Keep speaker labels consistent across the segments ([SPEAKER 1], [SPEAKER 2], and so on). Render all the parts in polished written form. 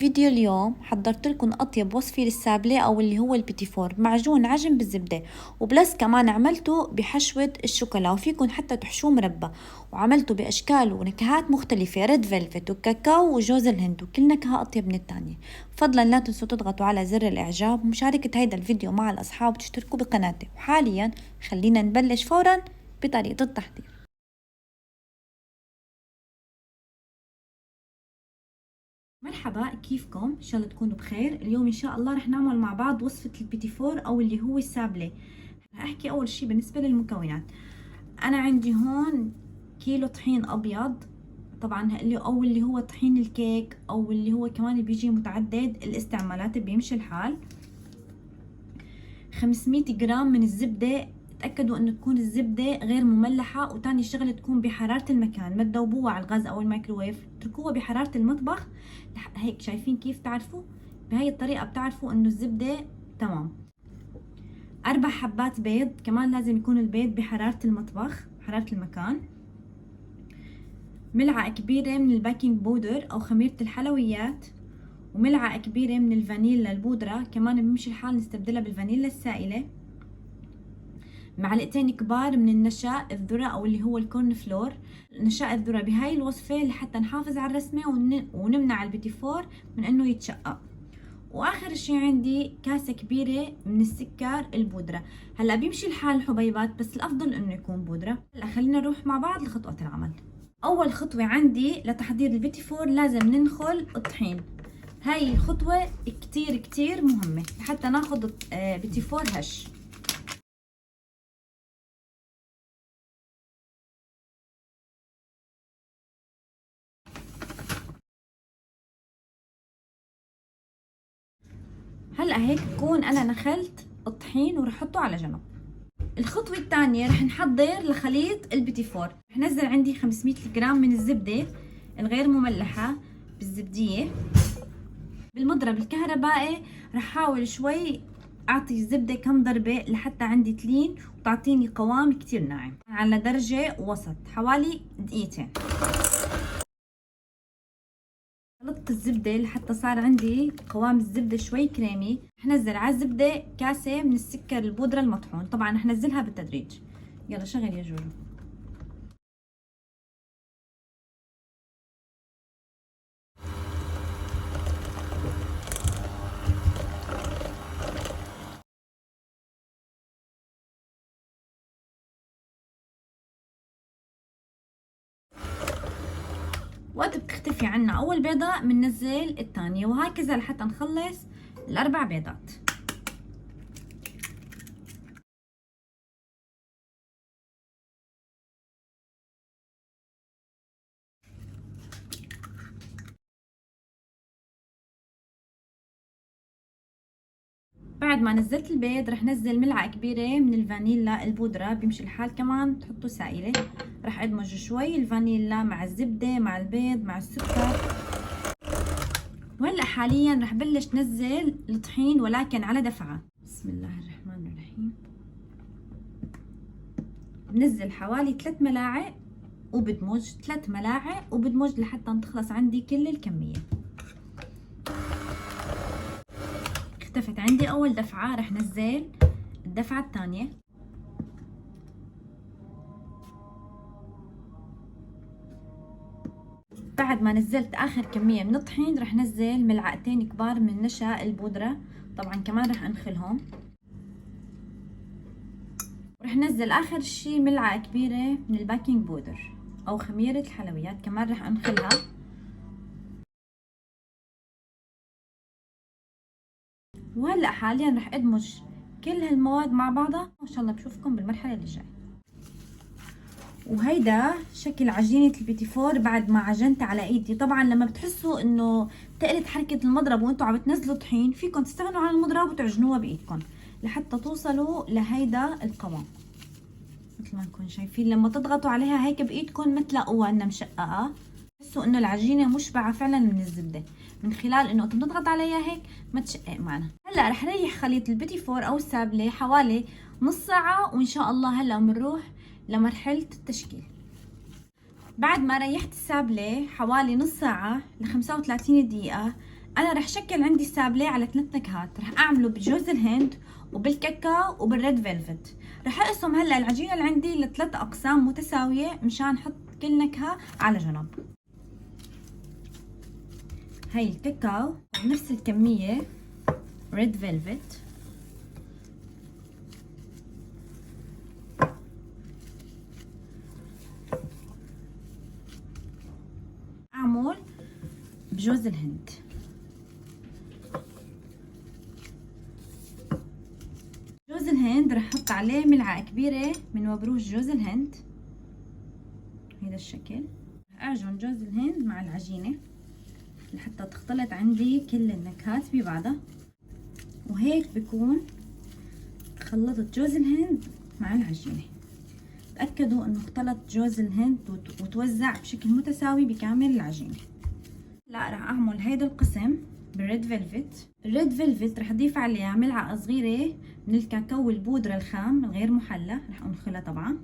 [SPEAKER 1] فيديو اليوم حضرت لكم أطيب وصفة للسابلة أو اللي هو البيتي فور، معجون عجن بالزبدة، وبلس كمان عملته بحشوة الشوكولا، وفيكم حتى تحشوه مربى، وعملته بأشكال ونكهات مختلفة، ريد فيلفت وكاكاو وجوز الهند، وكل نكهة أطيب من التانية. فضلا لا تنسوا تضغطوا على زر الإعجاب ومشاركة هيدا الفيديو مع الأصحاب وتشتركوا بقناتي. وحاليا خلينا نبلش فورا بطريقة التحضير. مرحبا، كيفكم؟ ان شاء الله تكونوا بخير. اليوم ان شاء الله رح نعمل مع بعض وصفة البيتي فور او اللي هو السابلة. رح احكي اول شي بالنسبة للمكونات. انا عندي هون كيلو طحين ابيض، طبعا اللي او اللي هو طحين الكيك او اللي هو كمان بيجي متعدد الاستعمالات بيمشي الحال. 500 جرام من الزبدة، تأكدوا انه تكون الزبدة غير مملحة، وتاني شغلة تكون بحرارة المكان، ما تذوبوها على الغاز او الميكروويف، اتركوها بحرارة المطبخ. هيك شايفين كيف تعرفوا؟ بهاي الطريقة بتعرفوا انه الزبدة تمام. 4 حبات بيض، كمان لازم يكون البيض بحرارة المطبخ، حرارة المكان. ملعقة كبيرة من الباكنج بودر او خميرة الحلويات، وملعقة كبيرة من الفانيلا البودرة، كمان بمشي الحال نستبدلها بالفانيلا السائلة. معلقتين كبار من النشاء الذرة او اللي هو الكورن فلور. نشاء الذرة بهاي الوصفة لحتى نحافظ على الرسمة ونمنع البيتي فور من انه يتشقق. واخر شي عندي كاسة كبيرة من السكر البودرة. هلا بيمشي الحال حبيبات، بس الافضل انه يكون بودرة. هلا خلينا نروح مع بعض لخطوة العمل. اول خطوة عندي لتحضير البيتي فور لازم ننخل الطحين. هاي خطوة كتير مهمة لحتى ناخد بيتي فور هش. هلا هيك بكون انا نخلت الطحين ورح احطه على جنب. الخطوة الثانية رح نحضر لخليط البيتي فور. رح نزل عندي 500 جرام من الزبدة الغير مملحة بالزبدية. بالمضرب الكهربائي رح احاول شوي اعطي الزبدة كم ضربة لحتى عندي تلين وتعطيني قوام كتير ناعم على درجة وسط، حوالي دقيقتين. خلطت الزبدة لحتى صار عندي قوام الزبدة شوي كريمي. رح نزل على الزبدة كاسة من السكر البودرة المطحون، طبعا رح نزلها بالتدريج. يلا شغل يا جوجو. وقت بتختفي عنا اول بيضة بننزل الثانية، وهكذا لحتى نخلص ال4 بيضات. بعد ما نزلت البيض رح نزل ملعقة كبيرة من الفانيلا البودرة، بيمشي الحال كمان تحطوا سائلة. رح ادمج شوي الفانيلا مع الزبدة مع البيض مع السكر. وهلا حاليا رح بلش نزل الطحين ولكن على دفعة. بسم الله الرحمن الرحيم. بنزل حوالي 3 ملاعق وبدمج 3 ملاعق وبدمج لحتى تخلص عندي كل الكمية. اختفت عندي اول دفعة، رح نزل الدفعة الثانية. بعد ما نزلت اخر كمية من الطحين رح نزل ملعقتين كبار من نشا البودرة، طبعا كمان رح انخلهم. ورح نزل اخر شي ملعقة كبيرة من الباكنج بودر او خميرة الحلويات، كمان رح انخلها. وهلا حاليا رح ادمج كل هالمواد مع بعضها، وان شاء الله بشوفكم بالمرحلة اللي جاية. وهيدا شكل عجينة البيتي فور بعد ما عجنت على ايدي. طبعا لما بتحسوا انه تقلت حركة المضرب وانتوا عم بتنزلوا طحين، فيكم تستغنوا عن المضرب وتعجنوها بايدكم لحتى توصلوا لهيدا القوام. مثل ما نكون شايفين لما تضغطوا عليها هيك بايدكم ما تلاقوها انها مشققة، تحسوا انه العجينة مشبعة فعلا من الزبدة، من خلال انه انتم بنضغط عليها هيك ما تشقق معنا. هلا رح ريح خليط البيتي فور او السابلة حوالي نص ساعة، وان شاء الله هلا بنروح لمرحلة التشكيل. بعد ما ريحت السابلة حوالي نص ساعة ل35 دقيقة، انا رح شكل عندي السابلة على 3 نكهات، رح اعمله بجوز الهند وبالكاكاو وبالريد فيلفت. رح اقسم هلا العجينة اللي عندي ل3 اقسام متساوية مشان احط كل نكهة على جنب. هاي الكاكاو بنفس الكمية ريد فيلفت، اعمل بجوز الهند. جوز الهند رح احط عليه ملعقة كبيرة من مبروش جوز الهند، هيدا الشكل. رح اعجن جوز الهند مع العجينة لحتى تختلط عندي كل النكهات ببعضها، وهيك بكون خلطت جوز الهند مع العجينة. تأكدوا انه اختلط جوز الهند وتوزع بشكل متساوي بكامل العجينة. لا رح اعمل هيدا القسم بالريد فيلفت. الريد فيلفت رح اضيف عليها ملعقة صغيرة من الكاكاو البودرة الخام الغير محلى، رح انخلها طبعا.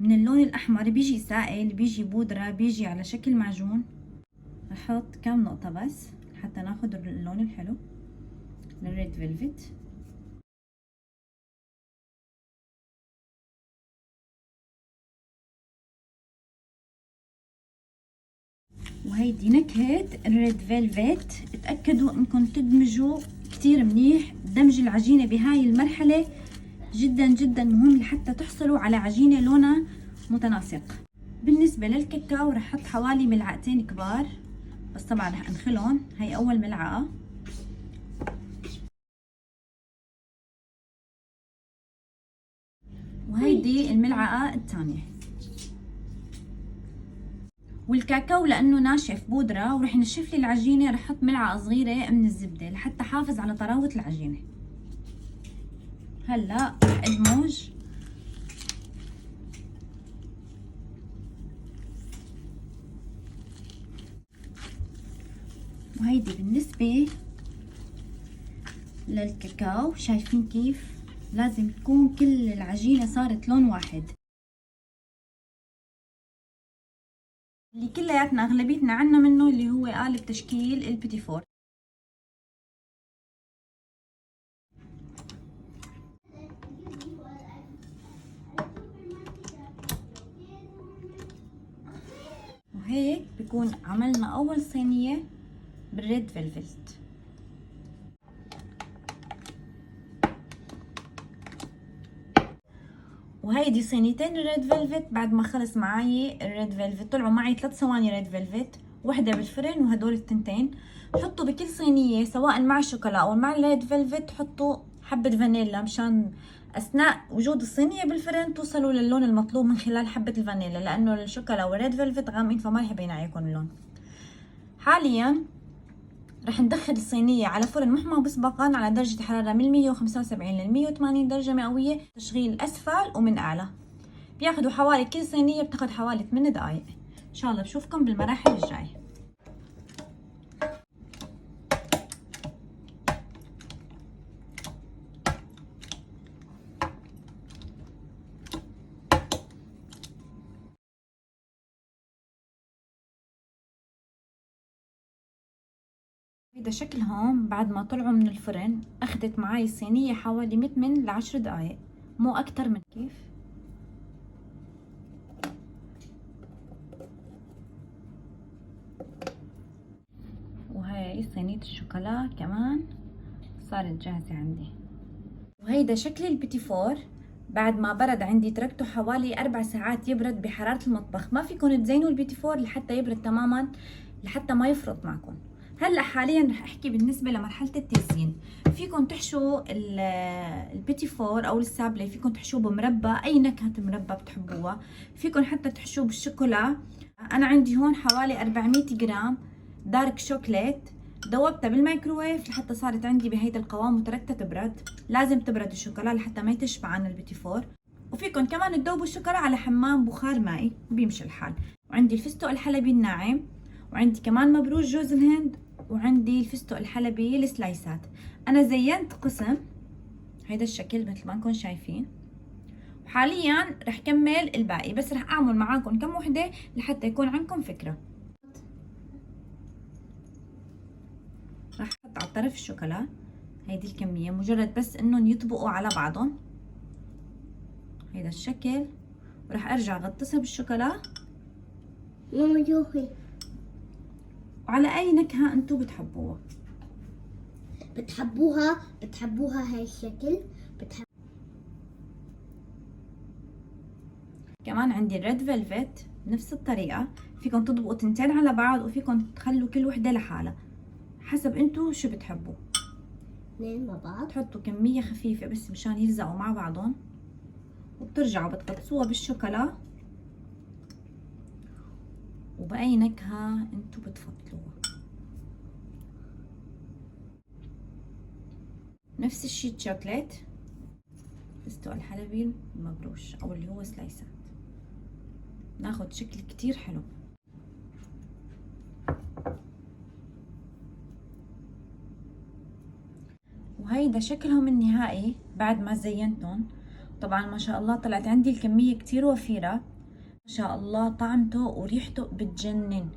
[SPEAKER 1] من اللون الاحمر بيجي سائل، بيجي بودرة، بيجي على شكل معجون. رح احط كم نقطة بس حتى ناخد اللون الحلو للريد فيلفت. وهيدي نكهة الريد فيلفت. اتأكدوا انكم تدمجوا كتير منيح. دمج العجينة بهاي المرحلة جدا جدا مهم لحتى تحصلوا على عجينة لونها متناسق. بالنسبة للكاكاو رح احط حوالي ملعقتين كبار، بس طبعا رح انخلهم. هاي اول ملعقة، وهيدي الملعقة الثانية. والكاكاو لانه ناشف بودرة ورح ينشف لي العجينة رح احط ملعقة صغيرة من الزبدة لحتى حافظ على طراوة العجينة. هلا رح ادمج وهيدي بالنسبة للكاكاو. شايفين كيف لازم تكون كل العجينة صارت لون واحد، اللي كلياتنا اغلبيتنا عنا منه اللي هو قالب تشكيل البيتي فور. وهيك بكون عملنا اول صينية بالريد فيلفت. وهيدي صينيتين الريد فيلفت. بعد ما خلص معي الريد فيلفت طلعوا معي 3 صواني ريد فيلفت، وحده بالفرن وهدول التنتين. حطوا بكل صينيه سواء مع الشوكولا او مع الريد فيلفت حطوا حبه فانيلا مشان اثناء وجود الصينيه بالفرن توصلوا للون المطلوب من خلال حبه الفانيلا، لانه الشوكولا والريد فيلفت غامقين فما رح يبين عليكم اللون. حاليا رح ندخل الصينية على فرن محمى مسبقا على درجة حرارة من 175 ل 180 درجة مئوية، تشغيل أسفل ومن أعلى. بياخدوا حوالي كل صينية بتاخد حوالي 8 دقايق. إن شاء الله بشوفكم بالمراحل الجاية. هيدا شكلهم بعد ما طلعوا من الفرن. أخدت معي الصينية حوالي من 8 ل 10 دقايق، مو أكتر من كيف. وهي صينية الشوكولا كمان صارت جاهزة عندي. وهيدا شكل البيتي فور بعد ما برد عندي. تركته حوالي 4 ساعات يبرد بحرارة المطبخ. ما فيكم تزينوا البيتي فور لحتى يبرد تماما لحتى ما يفرط معكم. هلا حاليا رح احكي بالنسبه لمرحله التزيين. فيكم تحشوا البيتي فور او السابلي، فيكم تحشوه بمربى، اي نكهه مربى بتحبوها. فيكم حتى تحشوه بالشوكولا. انا عندي هون حوالي 400 جرام دارك شوكليت ذوبتها بالميكروويف لحتى صارت عندي بهيدا القوام وتركتها تبرد. لازم تبرد الشوكولا لحتى ما يتشبع عن البيتي فور. وفيكم كمان تذوبوا الشوكولا على حمام بخار مائي بيمشي الحال. وعندي الفستق الحلبي الناعم، وعندي كمان مبروش جوز الهند، وعندي الفستق الحلبي السلايسات. انا زينت قسم هيدا الشكل مثل ما انكم شايفين، حاليا رح كمل الباقي، بس رح اعمل معاكم كم وحده لحتى يكون عندكم فكره. رح احط على طرف الشوكولا هيدي الكميه، مجرد بس انهم يطبقوا على بعضهم هيدا الشكل، ورح ارجع غطسها بالشوكولا.
[SPEAKER 2] ماما شوفي،
[SPEAKER 1] وعلى اي نكهه انتم بتحبوها.
[SPEAKER 2] بتحبوها هاي الشكل.
[SPEAKER 1] كمان عندي الريد فيلفت بنفس الطريقه، فيكم تطبقوا تنتين على بعض وفيكم تخلوا كل وحده لحالها حسب انتم شو بتحبوا.
[SPEAKER 2] اثنين مع بعض.
[SPEAKER 1] تحطوا كميه خفيفه بس مشان يلزقوا مع بعضهم، وبترجعوا بتغطسوها بالشوكولا وبأي نكهة انتو بتفضلوها. نفس الشي شوكليت بستوى الحلبي المبروش او اللي هو سلايسات، ناخد شكل كتير حلو. وهيدا شكلهم النهائي بعد ما زينتهم. طبعا ما شاء الله طلعت عندي الكمية كتير وفيرة، ما شاء الله طعمته وريحته بتجنن.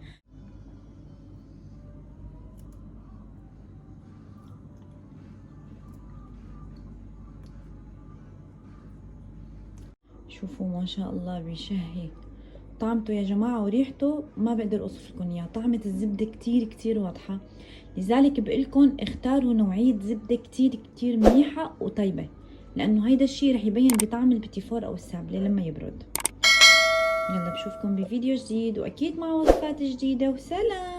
[SPEAKER 1] شوفوا ما شاء الله بيشهي طعمته يا جماعة، وريحته ما بقدر اوصف لكم اياها. طعمة الزبدة كتير كتير واضحة، لذلك بقولكم اختاروا نوعية زبدة كتير كتير منيحة وطيبة، لانه هيدا الشي رح يبين بطعم البيتي فور او السابلة لما يبرد. يلا بشوفكم بفيديو جديد واكيد مع وصفات جديدة، وسلام.